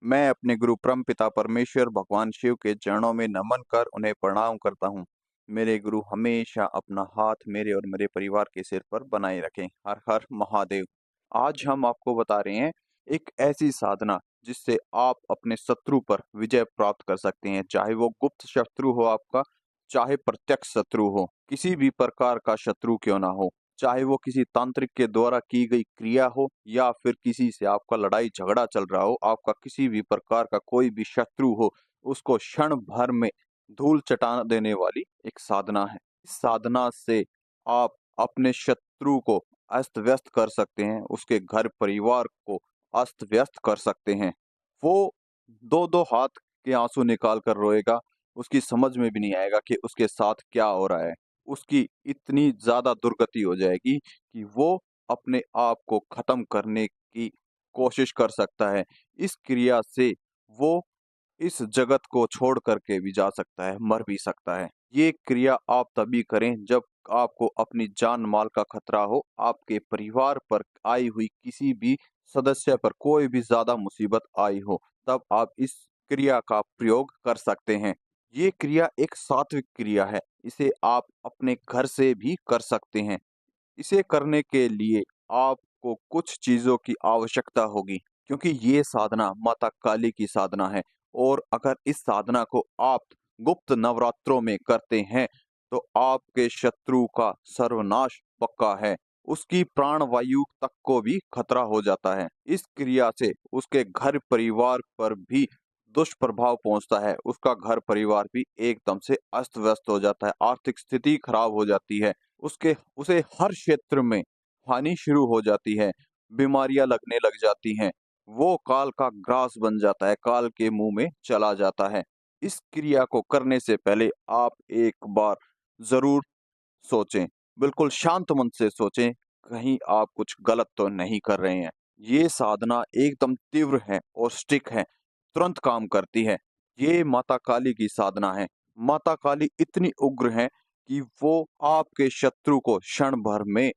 मैं अपने गुरु परमपिता परमेश्वर भगवान शिव के चरणों में नमन कर उन्हें प्रणाम करता हूँ। मेरे गुरु हमेशा अपना हाथ मेरे और मेरे परिवार के सिर पर बनाए रखें। हर हर महादेव। आज हम आपको बता रहे हैं एक ऐसी साधना जिससे आप अपने शत्रु पर विजय प्राप्त कर सकते हैं, चाहे वो गुप्त शत्रु हो आपका, चाहे प्रत्यक्ष शत्रु हो, किसी भी प्रकार का शत्रु क्यों ना हो, चाहे वो किसी तांत्रिक के द्वारा की गई क्रिया हो या फिर किसी से आपका लड़ाई झगड़ा चल रहा हो, आपका किसी भी प्रकार का कोई भी शत्रु हो, उसको क्षण भर में धूल चटा देने वाली एक साधना है। इस साधना से आप अपने शत्रु को अस्त व्यस्त कर सकते हैं, उसके घर परिवार को अस्त व्यस्त कर सकते हैं। वो दो दो हाथ के आंसू निकाल कर रोएगा, उसकी समझ में भी नहीं आएगा कि उसके साथ क्या हो रहा है। उसकी इतनी ज़्यादा दुर्गति हो जाएगी कि वो अपने आप को ख़त्म करने की कोशिश कर सकता है। इस क्रिया से वो इस जगत को छोड़ कर के भी जा सकता है, मर भी सकता है। ये क्रिया आप तभी करें जब आपको अपनी जान-माल का खतरा हो, आपके परिवार पर आई हुई किसी भी सदस्य पर कोई भी ज़्यादा मुसीबत आई हो, तब आप इस क्रिया का प्रयोग कर सकते हैं। ये क्रिया एक सात्विक क्रिया है, इसे आप अपने घर से भी कर सकते हैं। इसे करने के लिए आपको कुछ चीज़ों की आवश्यकता होगी, क्योंकि ये साधना माता काली की साधना है और अगर इस साधना को आप गुप्त नवरात्रों में करते हैं, तो आपके शत्रु का सर्वनाश पक्का है। उसकी प्राण वायु तक को भी खतरा हो जाता है। इस क्रिया से उसके घर परिवार पर भी दुष्प्रभाव पहुँचता है, उसका घर परिवार भी एकदम से अस्त-व्यस्त हो जाता है, आर्थिक स्थिति खराब हो जाती है। उसे हर क्षेत्र में हानि शुरू हो जाती है, बीमारियाँ लगने लग जाती हैं, वो काल का ग्रास बन जाता है, काल के मुँह में चला जाता है। इस क्रिया को करने से पहले आप एक बार ज़रूर सोचें, बिल्कुल शांत मन से सोचें, कहीं आप कुछ गलत तो नहीं कर रहे हैं। ये साधना एकदम तीव्र है और सटीक है, तुरंत काम करती है। ये माता काली की साधना है। माता काली इतनी उग्र हैं कि वो आपके शत्रु को क्षण भर में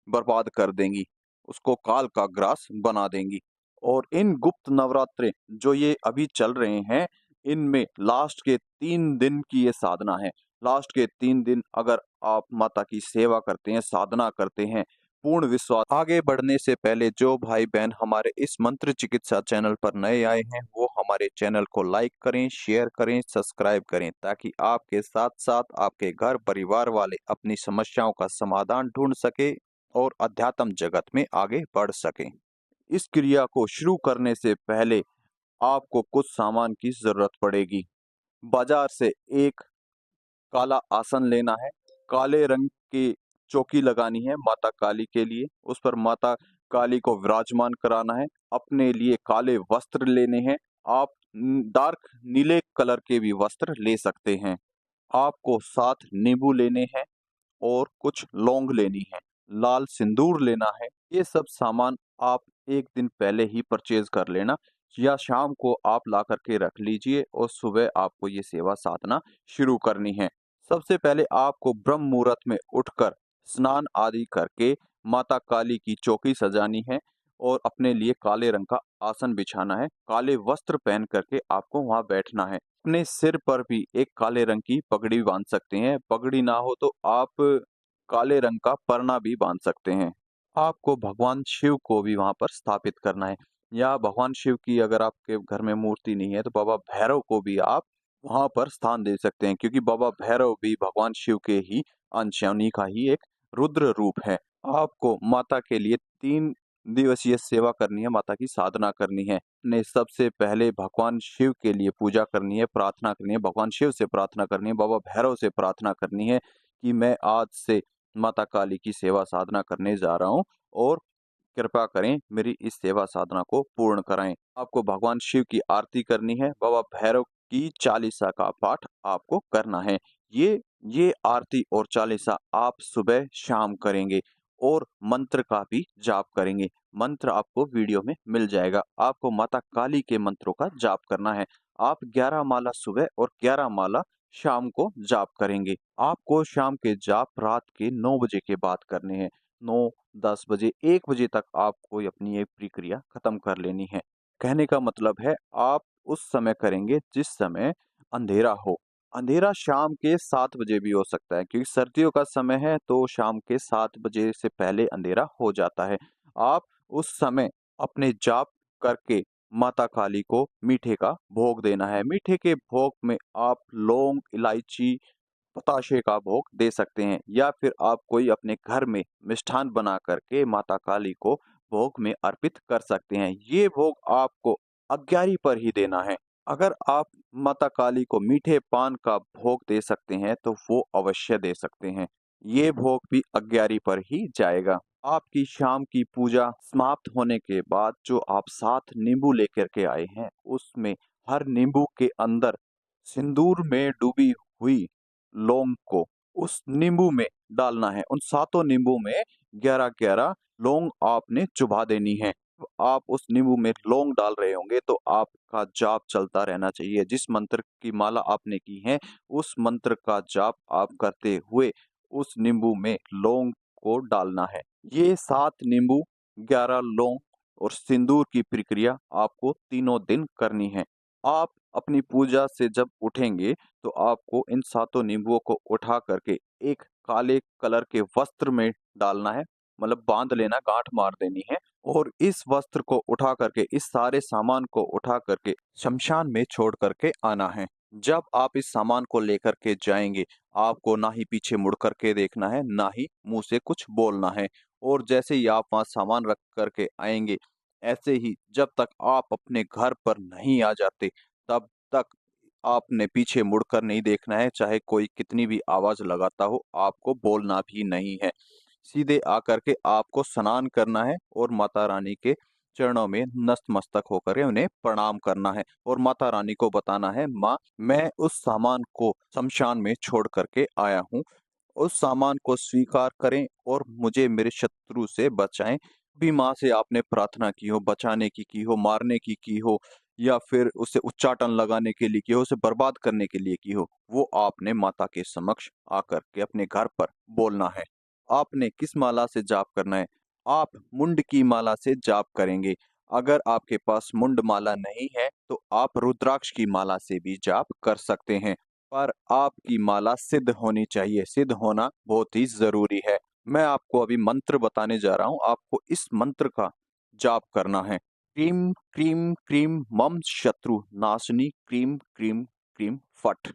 बर्बाद कर देंगी, उसको काल का ग्रास बना देंगी। और इन गुप्त नवरात्रे जो ये अभी चल रहे हैं, इनमें लास्ट के 3 दिन की ये साधना है। लास्ट के 3 दिन अगर आप माता की सेवा करते हैं, साधना करते हैं, पूर्ण विश्वास आगे बढ़ने से पहले जो भाई-बहन हमारे इस मंत्र चिकित्सा चैनल पर नए आए हैं, वो हमारे चैनल को लाइक करें, शेयर करें, सब्सक्राइब करें ताकि आपके साथ-साथ आपके घर परिवार वाले अपनी समस्याओं का समाधान ढूँढ सकें और अध्यात्म जगत में आगे बढ़ सकें। इस क्रिया को शुरू करने से पहले आपको कुछ सामान की ज़रूरत पड़ेगी। बाज़ार से एक काला आसन लेना है, काले रंग की चौकी लगानी है माता काली के लिए, उस पर माता काली को विराजमान कराना है, अपने लिए काले वस्त्र लेने हैं, आप डार्क नीले कलर के भी वस्त्र ले सकते हैं। आपको 7 नींबू लेने हैं और कुछ लौंग लेनी है, लाल सिंदूर लेना है। ये सब सामान आप 1 दिन पहले ही परचेज़ कर लेना या शाम को आप ला कर के रख लीजिए और सुबह आपको ये सेवा साधना शुरू करनी है। सबसे पहले आपको ब्रह्म मुहूर्त में उठकर स्नान आदि करके माता काली की चौकी सजानी है और अपने लिए काले रंग का आसन बिछाना है। काले वस्त्र पहन कर के आपको वहाँ बैठना है। अपने सिर पर भी एक काले रंग की पगड़ी बाँध सकते हैं, पगड़ी ना हो तो आप काले रंग का परना भी बाँध सकते हैं। आपको भगवान शिव को भी वहाँ पर स्थापित करना है या भगवान शिव की अगर आपके घर में मूर्ति नहीं है, तो बाबा भैरव को भी आप वहाँ पर स्थान दे सकते हैं, क्योंकि बाबा भैरव भी भगवान शिव के ही अंश हैं, उन्हीं का ही एक रुद्र रूप है। आपको माता के लिए 3 दिवसीय सेवा करनी है, माता की साधना करनी है। ने सबसे पहले भगवान शिव के लिए पूजा करनी है, प्रार्थना करनी है, भगवान शिव से प्रार्थना करनी है, बाबा भैरव से प्रार्थना करनी है कि मैं आज से माता काली की सेवा साधना करने जा रहा हूँ और कृपा करें मेरी इस सेवा साधना को पूर्ण कराएँ। आपको भगवान शिव की आरती करनी है, बाबा भैरव की चालीसा का पाठ आपको करना है। ये आरती और चालीसा आप सुबह-शाम करेंगे और मंत्र का भी जाप करेंगे। मंत्र आपको वीडियो में मिल जाएगा। आपको माता काली के मंत्रों का जाप करना है। आप 11 माला सुबह और 11 माला शाम को जाप करेंगे। आपको शाम के जाप रात के 9 बजे के बाद करने हैं। 9, 10 बजे, 1 बजे तक आपको अपनी ये प्रक्रिया खत्म कर लेनी है। कहने का मतलब है आप उस समय करेंगे जिस समय अंधेरा हो। अंधेरा शाम के 7 बजे भी हो सकता है क्योंकि सर्दियों का समय है तो शाम के 7 बजे से पहले अंधेरा हो जाता है। आप उस समय अपने जाप करके माता काली को मीठे का भोग देना है। मीठे के भोग में आप लौंग, इलायची, बताशे का भोग दे सकते हैं या फिर आप कोई अपने घर में मिष्ठान बना करके माता काली को भोग में अर्पित कर सकते हैं। ये भोग आपको अग्यारी पर ही देना है। अगर आप माता काली को मीठे पान का भोग दे सकते हैं तो वो अवश्य दे सकते हैं। ये भोग भी अग्यारी पर ही जाएगा। आपकी शाम की पूजा समाप्त होने के बाद जो आप 7 नींबू लेकर के आए हैं, उसमें हर नींबू के अंदर सिंदूर में डूबी हुई लौंग को उस नींबू में डालना है। उन सातों नींबू में 11-11 लौंग आपने चुभा देनी है। तो आप उस नींबू में लौंग डाल रहे होंगे तो आपका जाप चलता रहना चाहिए। जिस मंत्र की माला आपने की है, उस मंत्र का जाप आप करते हुए उस नींबू में लौंग को डालना है। ये 7 नींबू, 11 लौंग और सिंदूर की प्रक्रिया आपको तीनों दिन करनी है। आप अपनी पूजा से जब उठेंगे तो आपको इन सातों नींबुओं को उठा करके एक काले कलर के वस्त्र में डालना है, मतलब बांध लेना, गांठ मार देनी है और इस वस्त्र को उठा करके, इस सारे सामान को उठा करके शमशान में छोड़ करके आना है। जब आप इस सामान को लेकर के जाएंगे, आपको ना ही पीछे मुड़ करके देखना है, ना ही मुंह से कुछ बोलना है और जैसे ही आप वहां सामान रख करके आएंगे, ऐसे ही जब तक आप अपने घर पर नहीं आ जाते, तब तक आपने पीछे मुड़कर नहीं देखना है, चाहे कोई कितनी भी आवाज़ लगाता हो, आपको बोलना भी नहीं है। सीधे आकर के आपको स्नान करना है और माता रानी के चरणों में नतमस्तक होकर के उन्हें प्रणाम करना है और माता रानी को बताना है, माँ, मैं उस सामान को शमशान में छोड़ कर के आया हूँ। उस सामान को स्वीकार करें और मुझे मेरे शत्रु से बचाएँ। भी माँ से आपने प्रार्थना की हो, बचाने की हो, मारने की हो या फिर उसे उच्चाटन लगाने के लिए की हो, उसे बर्बाद करने के लिए की हो, वो आपने माता के समक्ष आकर के अपने घर पर बोलना है। आपने किस माला से जाप करना है? आप मुंड की माला से जाप करेंगे। अगर आपके पास मुंड माला नहीं है, तो आप रुद्राक्ष की माला से भी जाप कर सकते हैं। पर आपकी माला सिद्ध होनी चाहिए, सिद्ध होना बहुत ही ज़रूरी है। मैं आपको अभी मंत्र बताने जा रहा हूँ, आपको इस मंत्र का जाप करना है। क्रीं क्रीं क्रीं मम शत्रु नाशिनी क्रीं क्रीं क्रीं फट्।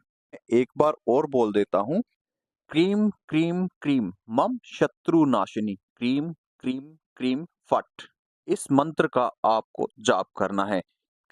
एक बार और बोल देता हूँ, क्रीं क्रीं क्रीं मम शत्रुनाशिनी क्रीं क्रीं क्रीं फट। इस मंत्र का आपको जाप करना है।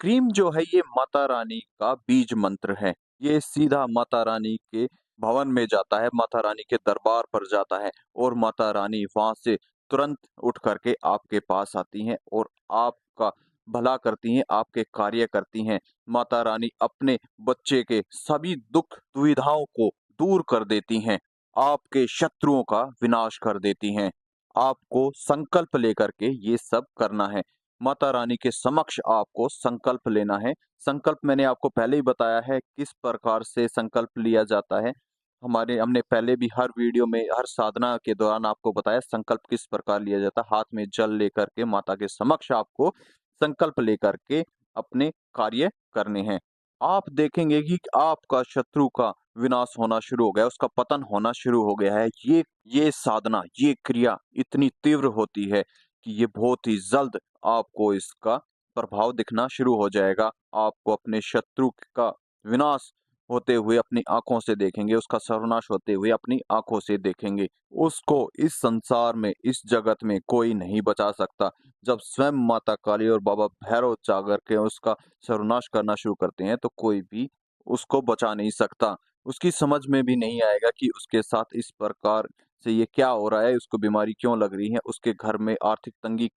क्रीम जो है ये माता रानी का बीज मंत्र है। ये सीधा माता रानी के भवन में जाता है, माता रानी के दरबार पर जाता है और माता रानी वहां से तुरंत उठ करके आपके पास आती हैं और आपका भला करती हैं, आपके कार्य करती हैं। माता रानी अपने बच्चे के सभी दुख दुविधाओं को दूर कर देती हैं, आपके शत्रुओं का विनाश कर देती हैं। आपको संकल्प लेकर के ये सब करना है। माता रानी के समक्ष आपको संकल्प लेना है। संकल्प मैंने आपको पहले ही बताया है किस प्रकार से संकल्प लिया जाता है। हमने पहले भी हर वीडियो में, हर साधना के दौरान आपको बताया संकल्प किस प्रकार लिया जाता है। हाथ में जल लेकर के माता के समक्ष आपको संकल्प लेकर के अपने कार्य करने हैं। आप देखेंगे कि आपका शत्रु का विनाश होना शुरू हो गया, उसका पतन होना शुरू हो गया है। ये साधना, ये क्रिया इतनी तीव्र होती है कि ये बहुत ही जल्द आपको इसका प्रभाव दिखना शुरू हो जाएगा। आपको अपने शत्रु का विनाश होते हुए अपनी आँखों से देखेंगे, उसका सर्वनाश होते हुए अपनी आँखों से देखेंगे। उसको इस संसार में, इस जगत में कोई नहीं बचा सकता। जब स्वयं माता काली और बाबा भैरव जाकर के उसका सर्वनाश करना शुरू करते हैं, तो कोई भी उसको बचा नहीं सकता। उसकी समझ में भी नहीं आएगा कि उसके साथ इस प्रकार से ये क्या हो रहा है, उसको बीमारी क्यों लग रही है, उसके घर में आर्थिक तंगी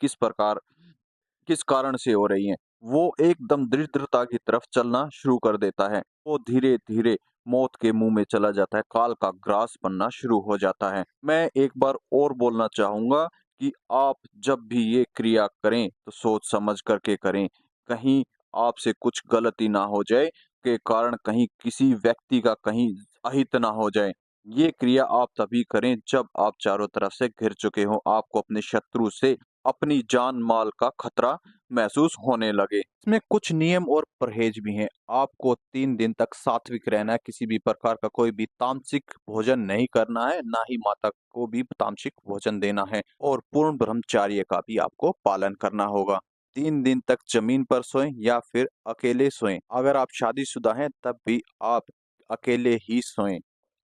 किस कारण से हो रही हैं। वो एकदम दरिद्रता की तरफ चलना शुरू कर देता है। वो धीरे-धीरे मौत के मुँह में चला जाता है, काल का ग्रास बनना शुरू हो जाता है। मैं एक बार और बोलना चाहूँगा कि आप जब भी ये क्रिया करें, तो सोच समझ कर के करें। कहीं आपसे कुछ गलती ना हो जाए, के कारण कहीं किसी व्यक्ति का कहीं अहित ना हो जाए। ये क्रिया आप तभी करें जब आप चारों तरफ से घिर चुके हों, आपको अपने शत्रु से अपनी जान माल का खतरा महसूस होने लगे। इसमें कुछ नियम और परहेज भी हैं। आपको 3 दिन तक सात्विक रहना है, किसी भी प्रकार का कोई भी तामसिक भोजन नहीं करना है, ना ही माता को भी तामसिक भोजन देना है, और पूर्ण ब्रह्मचर्य का भी आपको पालन करना होगा। 3 दिन तक जमीन पर सोएं या फिर अकेले सोएं। अगर आप शादीशुदा हैं तब भी आप अकेले ही सोएं।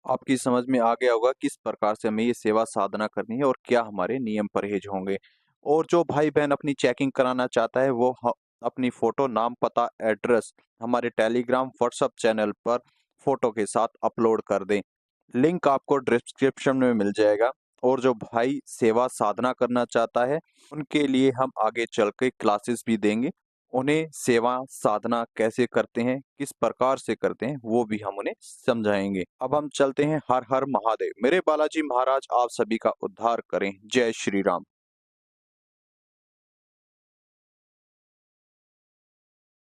आपकी समझ में आ गया होगा किस प्रकार से हमें ये सेवा साधना करनी है और क्या हमारे नियम परहेज होंगे। और जो भाई बहन अपनी चेकिंग कराना चाहता है वो अपनी फोटो, नाम, पता, एड्रेस हमारे टेलीग्राम व्हाट्सएप चैनल पर फोटो के साथ अपलोड कर दें। लिंक आपको डिस्क्रिप्शन में मिल जाएगा। और जो भाई सेवा साधना करना चाहता है उनके लिए हम आगे चल के क्लासेस भी देंगे। उन्हें सेवा साधना कैसे करते हैं, किस प्रकार से करते हैं, वो भी हम उन्हें समझाएंगे। अब हम चलते हैं। हर हर महादेव। मेरे बालाजी महाराज आप सभी का उद्धार करें। जय श्री राम।